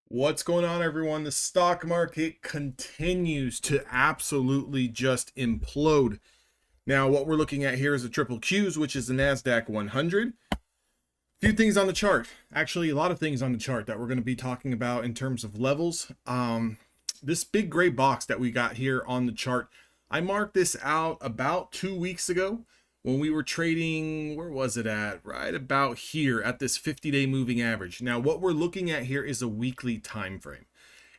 What's going on, everyone? The stock market continues to absolutely just implode. Now, what we're looking at here is the triple Qs, which is the NASDAQ 100. A few things on the chart. Actually, a lot of things on the chart that we're going to be talking about in terms of levels. This big gray box that we got here on the chart, I marked this out about 2 weeks ago when we were trading. Where was it at? Right about here at this 50-day moving average. Now, what we're looking at here is a weekly time frame.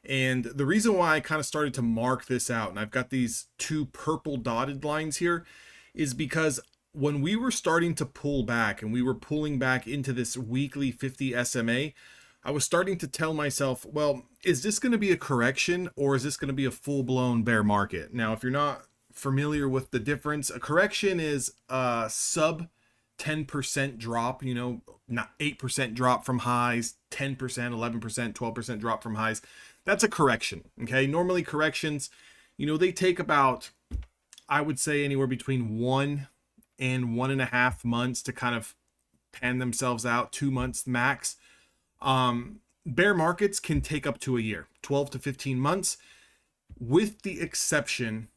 And the reason why I kind of started to mark this out, and I've got these two purple dotted lines here, is because when we were starting to pull back and we were pulling back into this weekly 50 SMA, I was starting to tell myself, well, is this going to be a correction or is this going to be a full-blown bear market? Now, if you're not familiar with the difference, a correction is a sub 10% drop, not 8% drop from highs, 10%, 11%, 12% drop from highs. That's a correction. Okay. Normally corrections, they take about, I would say, anywhere between 1 and 1.5 months to kind of pan themselves out, 2 months max. Bear markets can take up to a year, 12 to 15 months, with the exception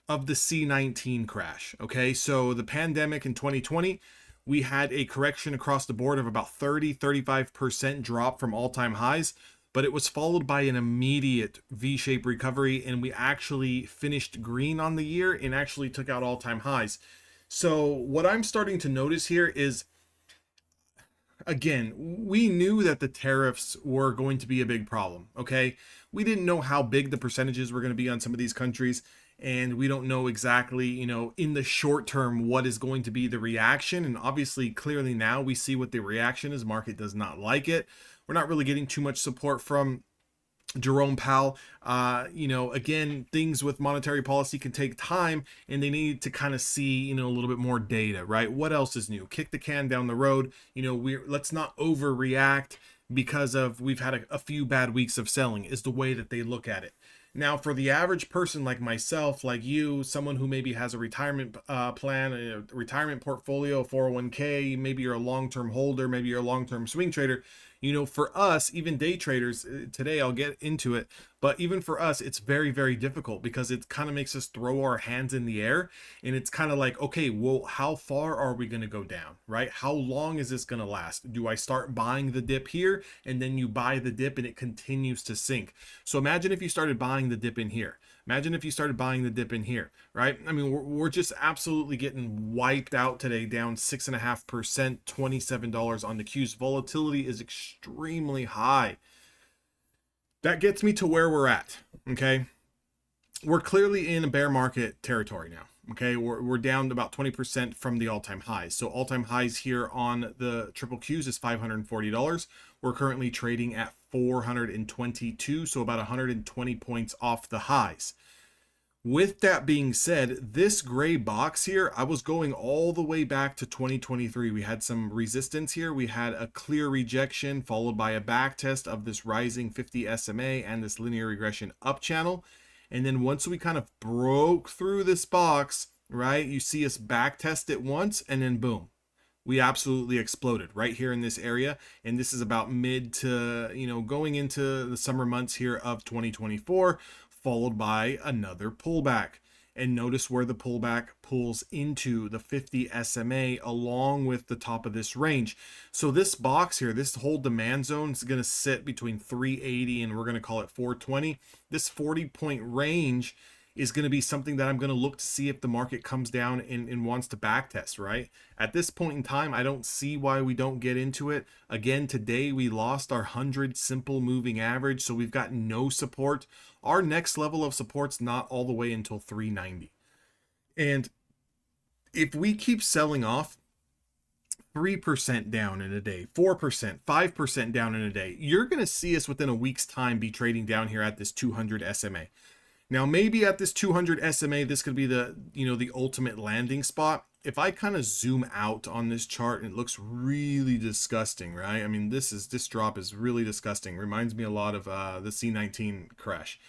of the C19 crash. Okay. So the pandemic in 2020, we had a correction across the board of about 35% drop from all-time highs, but it was followed by an immediate V-shaped recovery, and we actually finished green on the year and actually took out all-time highs. So what I'm starting to notice here is, again, we knew that the tariffs were going to be a big problem. Okay. We didn't know how big the percentages were going to be on some of these countries. And we don't know exactly, in the short term, what is going to be the reaction. And obviously, clearly now we see what the reaction is. Market does not like it. We're not really getting too much support from Jerome Powell. Again, things with monetary policy can take time, and they need to kind of see, a little bit more data, right? What else is new? Kick the can down the road. Let's not overreact because we've had a few bad weeks of selling, is the way that they look at it. Now, for the average person like myself, like you, someone who maybe has a retirement plan, a retirement portfolio, 401k, maybe you're a long-term holder, maybe you're a long-term swing trader. For us, even day traders, today I'll get into it, but even for us, it's very, very difficult because it kind of makes us throw our hands in the air. And it's kind of like, okay, well, how far are we going to go down, right? How long is this going to last? Do I start buying the dip here and then you buy the dip and it continues to sink? So imagine if you started buying the dip in here. Imagine if you started buying the dip in here, right? I mean, we're just absolutely getting wiped out today, down 6.5%, $27 on the Qs. Volatility is extremely high. That gets me to where we're at, okay? We're clearly in a bear market territory now. Okay, we're down about 20% from the all-time highs. So all-time highs here on the triple Qs is $540. We're currently trading at 422, so about 120 points off the highs. With that being said, this gray box here, I was going all the way back to 2023. We had some resistance here. We had a clear rejection followed by a back test of this rising 50 SMA and this linear regression up channel. And then once we kind of broke through this box, right, you see us back test it once and then boom, we absolutely exploded right here in this area. And this is about mid to, going into the summer months here of 2024, followed by another pullback. And notice where the pullback pulls into the 50 SMA along with the top of this range. So this box here, this whole demand zone is going to sit between 380 and we're going to call it 420. This 40-point range is going to be something that I'm going to look to see if the market comes down and wants to backtest, right? At this point in time, I don't see why we don't get into it. Again, today we lost our 100 simple moving average, so we've got no support. Our next level of support's not all the way until 390. And if we keep selling off 3% down in a day, 4%, 5% down in a day, you're going to see us within a week's time be trading down here at this 200 SMA. Now, maybe at this 200 SMA, this could be the ultimate landing spot. If I kind of zoom out on this chart, it looks really disgusting, right? I mean, this drop is really disgusting. Reminds me a lot of the C19 crash.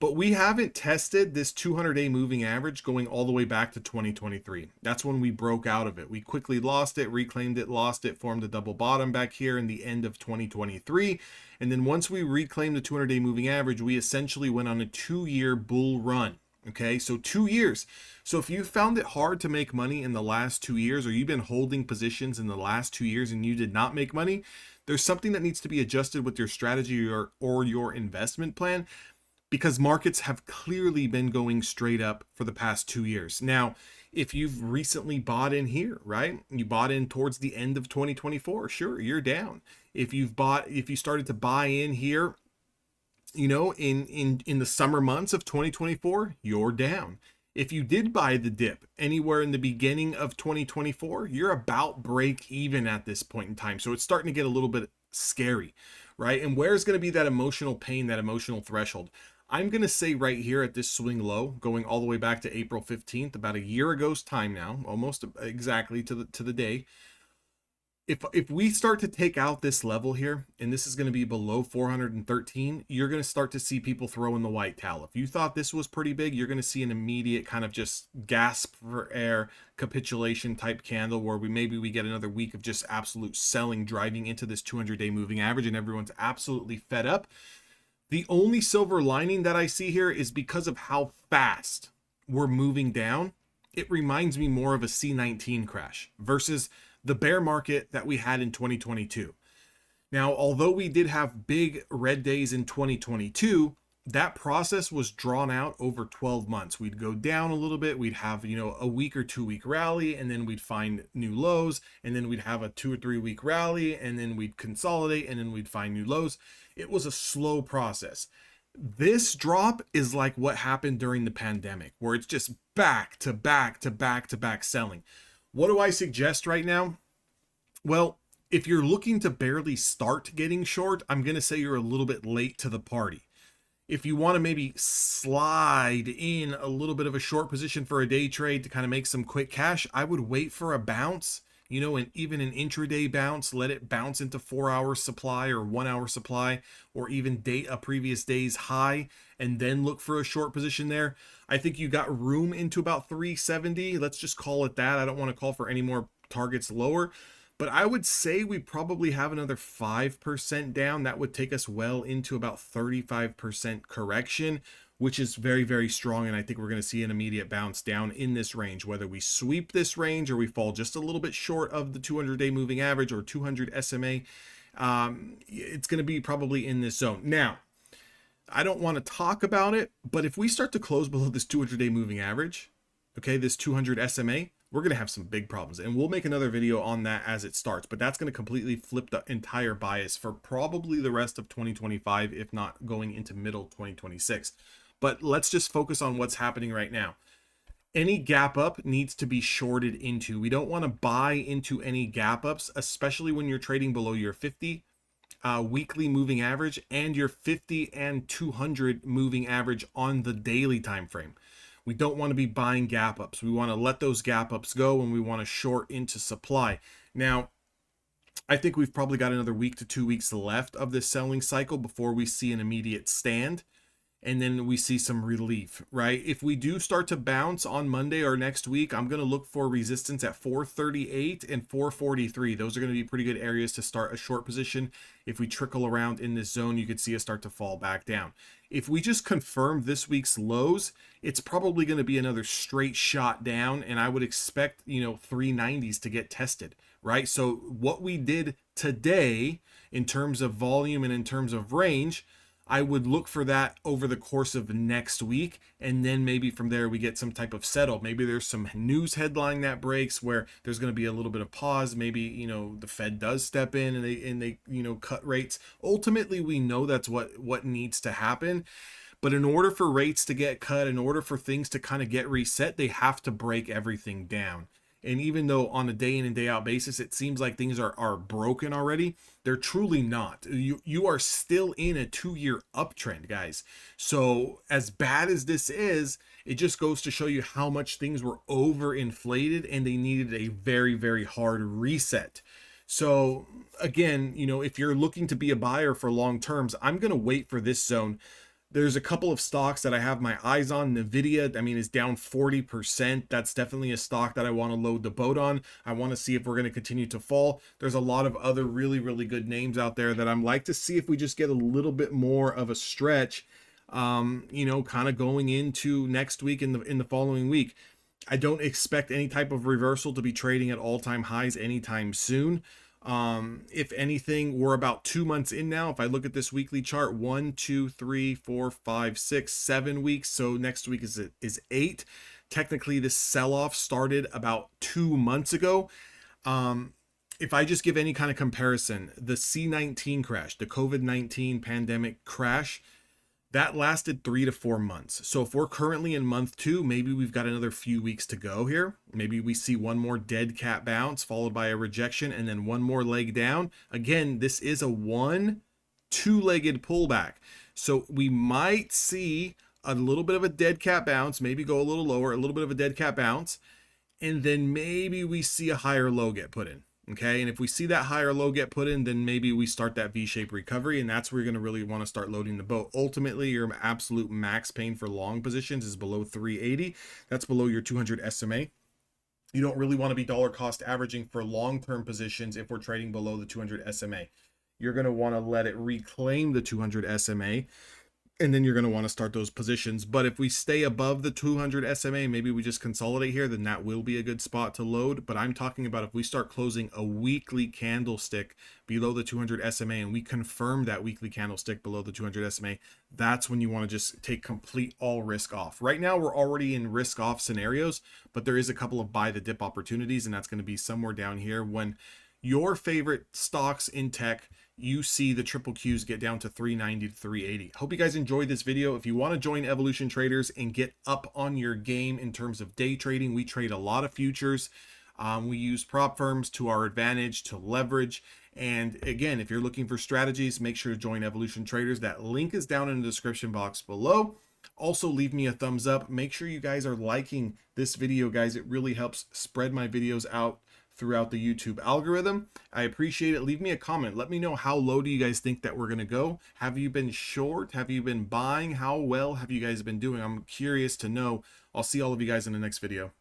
But we haven't tested this 200-day moving average going all the way back to 2023. That's when we broke out of it. We quickly lost it, reclaimed it, lost it, formed a double bottom back here in the end of 2023. And then once we reclaimed the 200-day moving average, we essentially went on a 2-year bull run. Okay, so 2 years. So if you found it hard to make money in the last 2 years, or you've been holding positions in the last 2 years and you did not make money, there's something that needs to be adjusted with your strategy or your investment plan, because markets have clearly been going straight up for the past 2 years. Now, if you've recently bought in here, right? You bought in towards the end of 2024, sure, you're down. If you started to buy in here, you know, in the summer months of 2024, you're down. If you did buy the dip anywhere in the beginning of 2024, you're about break even at this point in time. So it's starting to get a little bit scary, right? And where's going to be that emotional pain, that emotional threshold? I'm going to say right here at this swing low, going all the way back to April 15th, about a year ago's time now, almost exactly to the day. If we start to take out this level here, and this is going to be below 413, you're going to start to see people throw in the white towel. If you thought this was pretty big, you're going to see an immediate kind of just gasp for air capitulation type candle, where we get another week of just absolute selling driving into this 200-day moving average, and everyone's absolutely fed up. The only silver lining that I see here is because of how fast we're moving down. It reminds me more of a C19 crash versus the bear market that we had in 2022. Now, although we did have big red days in 2022, that process was drawn out over 12 months. We'd go down a little bit, we'd have, you know, a week or 2 week rally, and then we'd find new lows, and then we'd have a 2 or 3 week rally, and then we'd consolidate, and then we'd find new lows. It was a slow process. This drop is like what happened during the pandemic, where it's just back to back to back to back selling. What do I suggest right now? Well, if you're looking to barely start getting short, I'm going to say you're a little bit late to the party. If you want to maybe slide in a little bit of a short position for a day trade to kind of make some quick cash, I would wait for a bounce, you know, and even an intraday bounce, let it bounce into 4 hour supply or 1 hour supply, or even date a previous day's high, and then look for a short position there. I think you got room into about 370. Let's just call it that. I don't want to call for any more targets lower, but I would say we probably have another 5% down. That would take us well into about 35% correction, which is very, very strong. And I think we're going to see an immediate bounce down in this range, whether we sweep this range or we fall just a little bit short of the 200-day moving average or 200 SMA. It's going to be probably in this zone. Now, I don't want to talk about it, but if we start to close below this 200-day moving average, okay, this 200 SMA, we're going to have some big problems, and we'll make another video on that as it starts, but that's going to completely flip the entire bias for probably the rest of 2025, if not going into middle 2026. But let's just focus on what's happening right now. Any gap up needs to be shorted into. We don't want to buy into any gap ups, especially when you're trading below your 50 weekly moving average and your 50 and 200 moving average on the daily time frame. We don't want to be buying gap ups. We want to let those gap ups go, and we want to short into supply. Now, I think we've probably got another week to 2 weeks left of this selling cycle before we see an immediate stand, and then we see some relief, right? If we do start to bounce on Monday or next week, I'm going to look for resistance at 438 and 443. Those are going to be pretty good areas to start a short position. If we trickle around in this zone, you could see us start to fall back down. If we just confirm this week's lows, it's probably going to be another straight shot down, and I would expect, you know, 390s to get tested, right? So what we did today in terms of volume and in terms of range, I would look for that over the course of next week, and then maybe from there we get some type of settle. Maybe there's some news headline that breaks where there's going to be a little bit of pause. Maybe, you know, the Fed does step in and they you know, cut rates. Ultimately, we know that's what needs to happen. But in order for rates to get cut, in order for things to kind of get reset, they have to break everything down. And even though on a day in and day out basis, it seems like things are broken already, they're truly not. You are still in a 2-year uptrend, guys. So as bad as this is, it just goes to show you how much things were overinflated and they needed a very, very hard reset. So again, you know, if you're looking to be a buyer for long terms, I'm going to wait for this zone. There's a couple of stocks that I have my eyes on. Nvidia, I mean, is down 40%. That's definitely a stock that I want to load the boat on. I want to see if we're going to continue to fall. There's a lot of other really, really good names out there that I'm like to see if we just get a little bit more of a stretch, you know, kind of going into next week in the following week. I don't expect any type of reversal to be trading at all-time highs anytime soon. If anything, we're about 2 months in now. If I look at this weekly chart, 1, 2, 3, 4, 5, 6, 7 weeks. So next week is 8. Technically, this sell-off started about 2 months ago. If I just give any kind of comparison, the C-19 crash, the COVID-19 pandemic crash, that lasted 3 to 4 months. So if we're currently in month 2, maybe we've got another few weeks to go here. Maybe we see one more dead cat bounce followed by a rejection and then one more leg down. Again, this is a two-legged pullback. So we might see a little bit of a dead cat bounce, maybe go a little lower, a little bit of a dead cat bounce, and then maybe we see a higher low get put in. Okay, and if we see that higher low get put in, then maybe we start that V-shaped recovery, and that's where you're going to really want to start loading the boat. Ultimately, your absolute max pain for long positions is below 380. That's below your 200 SMA. You don't really want to be dollar cost averaging for long-term positions if we're trading below the 200 SMA. You're going to want to let it reclaim the 200 SMA, and then you're going to want to start those positions. But if we stay above the 200 SMA, maybe we just consolidate here, then that will be a good spot to load. But I'm talking about if we start closing a weekly candlestick below the 200 SMA and we confirm that weekly candlestick below the 200 SMA, that's when you want to just take complete all risk off. Right now, we're already in risk off scenarios, but there is a couple of buy the dip opportunities, and that's going to be somewhere down here when your favorite stocks in tech, you see the triple Qs get down to 390 to 380. Hope you guys enjoyed this video. If you want to join Evolution Traders and get up on your game in terms of day trading, we trade a lot of futures. We use prop firms to our advantage to leverage. And again, if you're looking for strategies, make sure to join Evolution Traders. That link is down in the description box below. Also, leave me a thumbs up. Make sure you guys are liking this video, guys. It really helps spread my videos out throughout the YouTube algorithm. I appreciate it. Leave me a comment. Let me know how low do you guys think that we're going to go. Have you been short? Have you been buying? How well have you guys been doing? I'm curious to know. I'll see all of you guys in the next video.